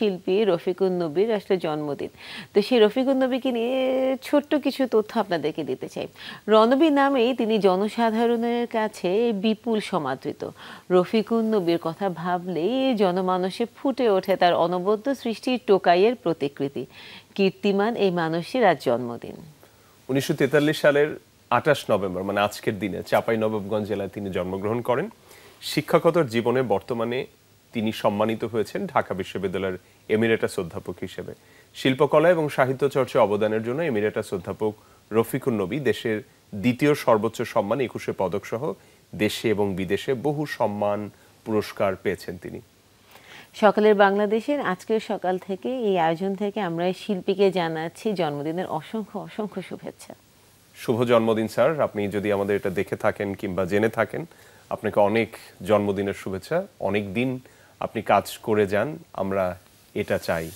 শিল্পী রফিকুন নবীর আসলে জন্মদিন। তো সেই রফিকুন নবীকে নিয়ে ছোট্ট কিছু তথ্য আপনাদেরকে দিতে চাই। রণবী নামেই তিনি জনসাধারণের কাছে বিপুল সমাদৃত। রফিকুন নবীর কথা ভাবলেই জনমানসে ফুটে ওঠে তার অনবদ্য সৃষ্টির টোকাইয়ের প্রতিকৃতি। কীর্তিমান এই মানুষটির আজ জন্মদিন। ১৯৪৩ সালের ২৮ নভেম্বর মানে আজকের দিনে চাঁপাইনবাবগঞ্জ জেলায় তিনি জন্মগ্রহণ করেন। শিক্ষাগত জীবনে বর্তমানে তিনি সম্মানিত হয়েছেন ঢাকা বিশ্ববিদ্যালয়ের এমিরেটাস অধ্যাপক হিসেবে। শিল্পকলা এবং সাহিত্য চর্চায় অবদানের জন্য এমিরেটাস অধ্যাপক রফিকুন নবী দেশের দ্বিতীয় সর্বোচ্চ সম্মান ২১ পদক সহ দেশে এবং বিদেশে বহু সম্মান পুরস্কার পেয়েছেন তিনি। সকালের বাংলাদেশের আজকের সকাল থেকে এই আয়োজন থেকে আমরা এই শিল্পীকে জানাচ্ছি জন্মদিনের অসংখ্য অসংখ্য শুভেচ্ছা। শুভ জন্মদিন স্যার। আপনি যদি আমাদের এটা দেখে থাকেন কিংবা জেনে থাকেন, আপনাকে অনেক জন্মদিনের শুভেচ্ছা। অনেক দিন আপনি কাজ করে যান, আমরা এটা চাই।